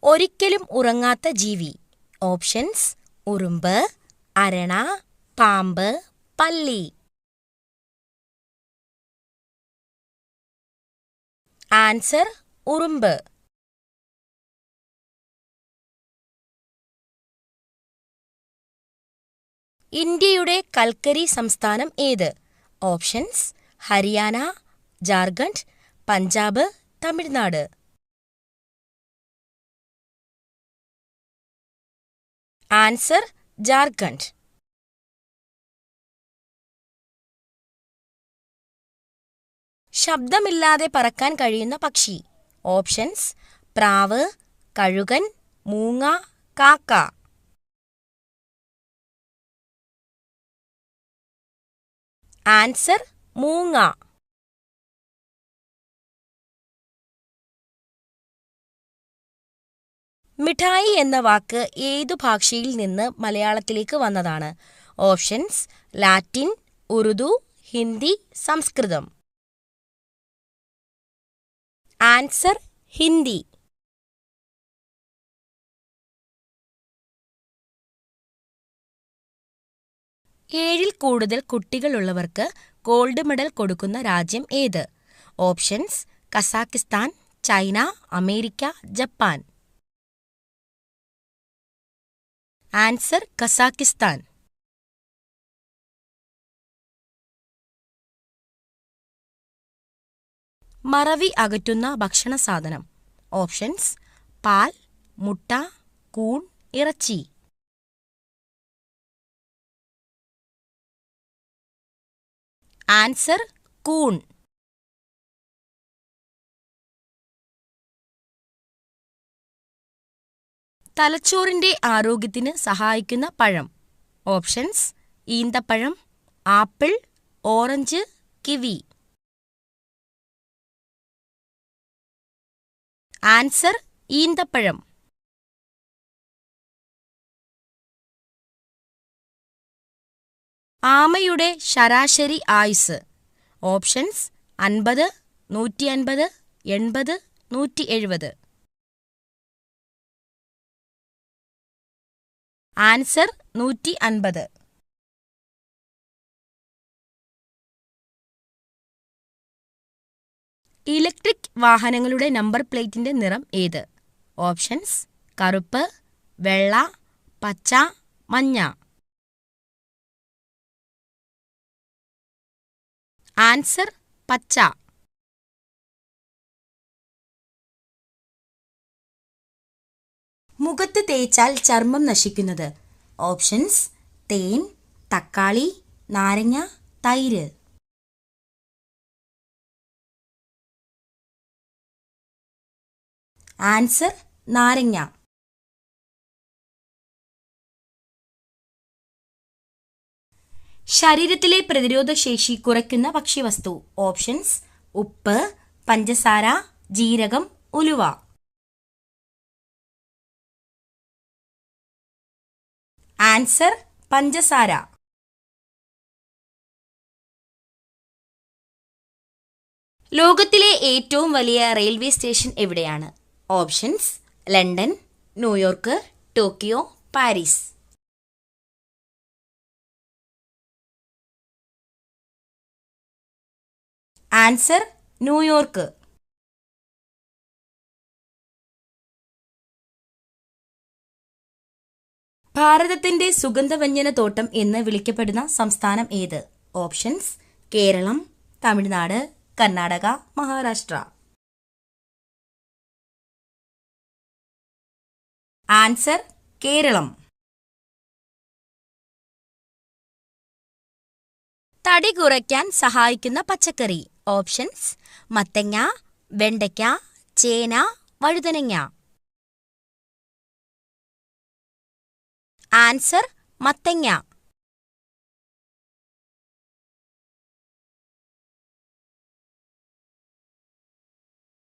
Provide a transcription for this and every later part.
ഒരിക്കലും ഉറങ്ങാത്ത ജീവി. ഓപ്ഷൻസ്: ഉറുമ്പ്, അരണ, പാമ്പ്, പല്ലി. ആൻസർ: ഉറുമ്പ്. ഇന്ത്യയുടെ കൽക്കരി സംസ്ഥാനം ഏത്? ഓപ്ഷൻസ്: ഹരിയാന, ജാർഖണ്ഡ്, പഞ്ചാബ്, തമിഴ്നാട്. ആൻസർ: ജാർഖണ്ഡ്. ശബ്ദമില്ലാതെ പറക്കാൻ കഴിയുന്ന പക്ഷി. ഓപ്ഷൻസ്: പ്രാവ്, കഴുകൻ, മൂങ്ങ, കാക്ക. ആൻസർ: മൂങ്ങ. മിഠായി എന്ന വാക്ക് ഏതു ഭാഷയിൽ നിന്ന് മലയാളത്തിലേക്ക് വന്നതാണ്? ഓപ്ഷൻസ്: ലാറ്റിൻ, ഉറുദു, ഹിന്ദി, സംസ്കൃതം. ആൻസർ: ഹിന്ദി. ഏഴിൽ കൂടുതൽ കുട്ടികളുള്ളവർക്ക് ഗോൾഡ് മെഡൽ കൊടുക്കുന്ന രാജ്യം ഏത്? Options: Kazakhstan, China, America, Japan. Answer: Kazakhstan. മറവി അകറ്റുന്ന ഭക്ഷണ സാധനം. ഓപ്ഷൻസ്: പാൽ, മുട്ട, കൂൺ, ഇറച്ചി. ആൻസർ: കൂൺ. തലച്ചോറിന്റെ ആരോഗ്യത്തിന് സഹായിക്കുന്ന പഴം. ഓപ്ഷൻസ്: ഈന്തപ്പഴം, ആപ്പിൾ, ഓറഞ്ച്, കിവി. ആൻസർ: ഈന്തപ്പഴം. ആമയുടെ ശരാശരി ആയുസ്. ഓപ്ഷൻസ്: 50, 150, 80, 170. ആൻസർ: 150. ഇലക്ട്രിക് വാഹനങ്ങളുടെ നമ്പർ പ്ലേറ്റിന്റെ നിറം ഏത്? ഓപ്ഷൻസ്: കറുപ്പ്, വെള്ള, പച്ച, മഞ്ഞ. ആൻസർ: പച്ച. മുഖത്ത് തേച്ചാൽ ചർമ്മം നശിക്കുന്നത്. ഓപ്ഷൻസ്: തേൻ, തക്കാളി, നാരങ്ങ, തൈര്. ആൻസർ: നാരങ്ങ. ശരീരത്തിലെ പ്രതിരോധശേഷി കുറയ്ക്കുന്ന ഭക്ഷ്യവസ്തു. ഓപ്ഷൻസ്: ഉപ്പ്, പഞ്ചസാര, ജീരകം, ഉലുവ. ആൻസർ: പഞ്ചസാര. ലോകത്തിലെ ഏറ്റവും വലിയ റെയിൽവേ സ്റ്റേഷൻ എവിടെയാണ്? Options: London, New York, Tokyo, Paris. Answer: New York. ഭാരതത്തിന്റെ സുഗന്ധവ്യഞ്ജന തോട്ടം എന്ന് വിളിക്കപ്പെടുന്ന സംസ്ഥാനം ഏത്? ഓപ്ഷൻസ്: കേരളം, തമിഴ്നാട്, കർണാടക, മഹാരാഷ്ട്ര. ആൻസർ: കേരളം. തടി കുറയ്ക്കാൻ സഹായിക്കുന്ന പച്ചക്കറി. ഓപ്ഷൻസ്: മത്തങ്ങ, വെണ്ടയ്ക്ക, ചേന, വഴുതനങ്ങ. ആൻസർ: മത്തങ്ങ.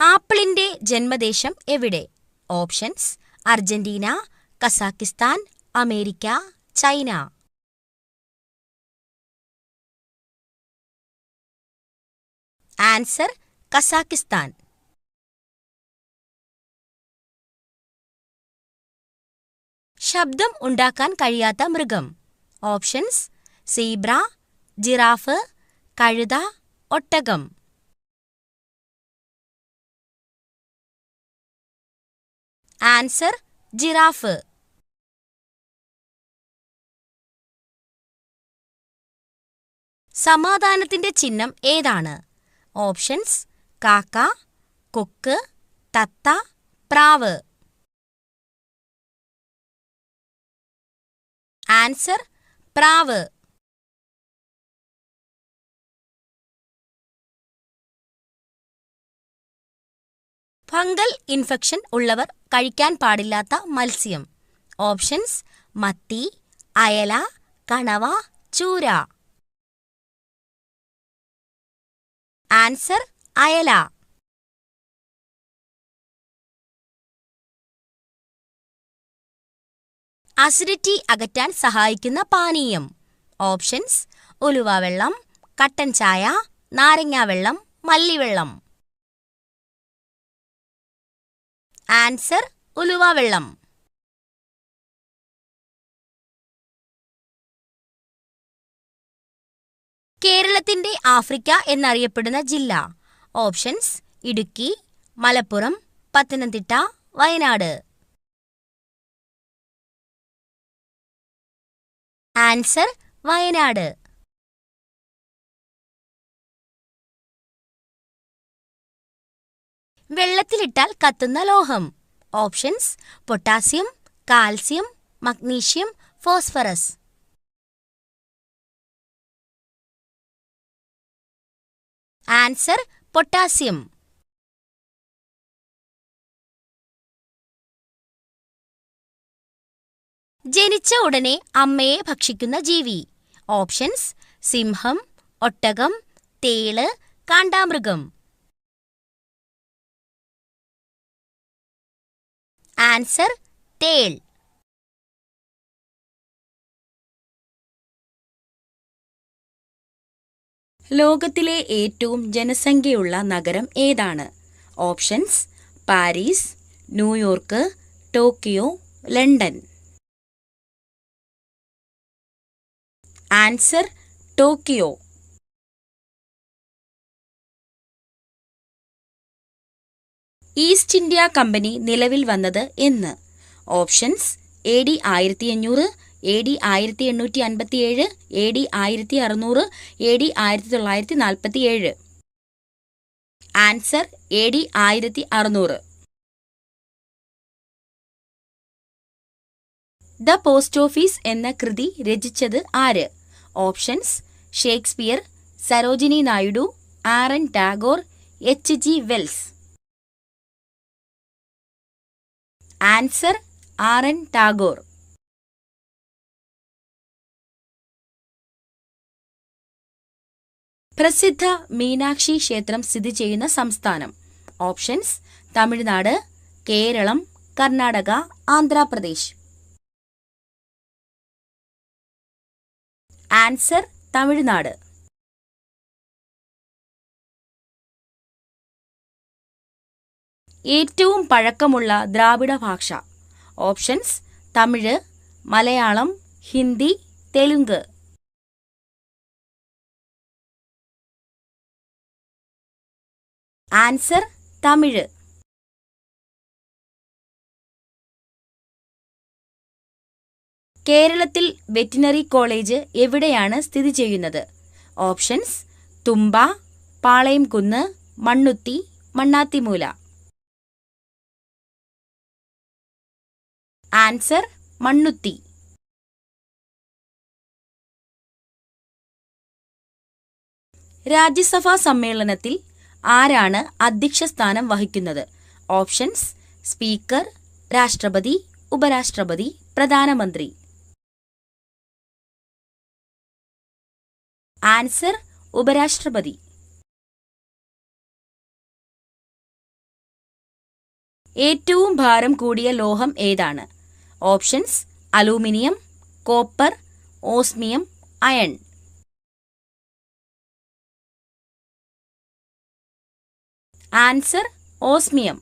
ആപ്പിളിന്റെ ജന്മദേശം എവിടെ? Options: Argentina, Kazakhstan, America, China. Answer: Kazakhstan. ശബ്ദം ഉണ്ടാക്കാൻ കഴിയാത്ത മൃഗം. ഓപ്ഷൻസ്: സീബ്ര, ജിറാഫ്, കഴുത, ഒട്ടകം. Answer: giraffe. സമാധാനത്തിന്റെ ചിഹ്നം ഏതാണ്? ഓപ്ഷൻസ്: കാക്ക, കൊക്ക്, തത്ത, പ്രാവ്. ആൻസർ: പ്രാവ്. ഫംഗൽ ഇൻഫെക്ഷൻ ഉള്ളവർ കഴിക്കാൻ പാടില്ലാത്ത മത്സ്യം. ഓപ്ഷൻസ്: മത്തി, അയല, കണവ, ചൂര. ആൻസർ: അയല. അസിഡിറ്റി അകറ്റാൻ സഹായിക്കുന്ന പാനീയം. ഓപ്ഷൻസ്: ഉലുവ വെള്ളം, കട്ടൻ ചായ, നാരങ്ങാവെള്ളം, മല്ലിവെള്ളം. ആൻസർ: ഉലുവ വെള്ളം. കേരളത്തിന്റെ ആഫ്രിക്ക എന്നറിയപ്പെടുന്ന ജില്ല. ഓപ്ഷൻസ്: ഇടുക്കി, മലപ്പുറം, പത്തനംതിട്ട, വയനാട്. ആൻസർ: വയനാട്. വെള്ളത്തിലിട്ടാൽ കത്തുന്ന ലോഹം. Options: potassium, calcium, magnesium, phosphorus. Answer: potassium. ജനിച്ച ഉടനെ അമ്മയെ ഭക്ഷിക്കുന്ന ജീവി. ഓപ്ഷൻസ്: സിംഹം, ഒട്ടകം, തേള്, കാണ്ടാമൃഗം. ആൻസർ: തേൾ. ലോകത്തിലെ ഏറ്റവും ജനസംഖ്യയുള്ള നഗരം ഏതാണ്? Options: Paris, New York, Tokyo, London. Answer: Tokyo. East India company നിലവിൽ വന്നത് എന്ന്? Options: AD 1500, AD 1857, AD 1600, AD 1947. Answer: AD 1600. The post office എന്ന കൃതി രചിച്ചത് ആര്? Options: Shakespeare, Sarojini Naidu, R N. Tagore, H.G. Wells. Answer: R N. Tagore. പ്രസിദ്ധ മീനാക്ഷി ക്ഷേത്രം സ്ഥിതി ചെയ്യുന്ന സംസ്ഥാനം. ഓപ്ഷൻസ്: തമിഴ്നാട്, കേരളം, കർണാടക, ആന്ധ്രാപ്രദേശ്. ആൻസർ: തമിഴ്നാട്. ഏറ്റവും പഴക്കമുള്ള ദ്രാവിഡ ഭാഷ. ഓപ്ഷൻസ്: തമിഴ്, മലയാളം, ഹിന്ദി, തെലുങ്ക്. ആൻസർ: തമിഴ്. കേരളത്തിൽ വെറ്റിനറി കോളേജ് എവിടെയാണ് സ്ഥിതി ചെയ്യുന്നത്? ഓപ്ഷൻസ്: തുമ്പ, പാളയംകുന്ന്, മണ്ണുത്തി, മണ്ണാത്തിമൂല. ആൻസർ: മണ്ണുത്തി. രാജ്യസഭാ സമ്മേളനത്തിൽ ആരാണ് അധ്യക്ഷ സ്ഥാനം വഹിക്കുന്നത്? ഓപ്ഷൻസ്: സ്പീക്കർ, രാഷ്ട്രപതി, ഉപരാഷ്ട്രപതി, പ്രധാനമന്ത്രി. ആൻസർ: ഉപരാഷ്ട്രപതി. ഏറ്റവും ഭാരം കൂടിയ ലോഹം ഏതാണ്? Options: aluminium, copper, osmium, iron. Answer: osmium.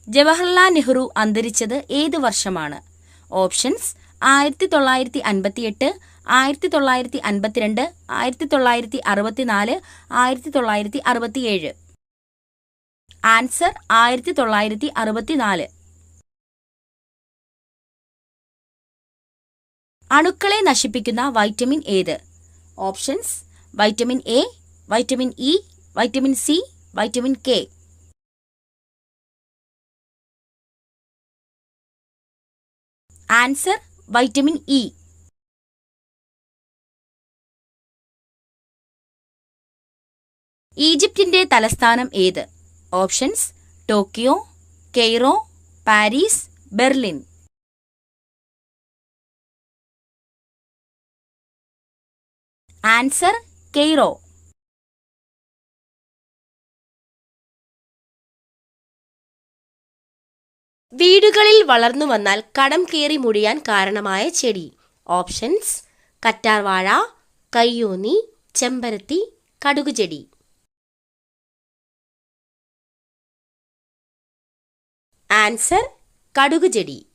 Jawaharlal Nehru അന്തരിച്ചത് ഏത് വർഷമാണ്? ഓപ്ഷൻസ് 1958, 1952, 1964, 1967. ആൻസർ 1964. അണുക്കളെ നശിപ്പിക്കുന്ന വൈറ്റമിൻ ഏത്? Options vitamin A, vitamin E, vitamin C, vitamin K. Answer vitamin E. ഈജിപ്തിന്റെ തലസ്ഥാനം ഏത്? Options Tokyo, Cairo, Paris, Berlin. Answer Cairo. വീടുകളിൽ വളർന്നു വന്നാൽ കടം കയറി മുടിയാൻ കാരണമായ ചെടി. ഓപ്ഷൻസ് കറ്റാർവാഴ, കയ്യോന്നി, ചെമ്പരത്തി, കടുകുചെടി. ആൻസർ കടുകുചെടി.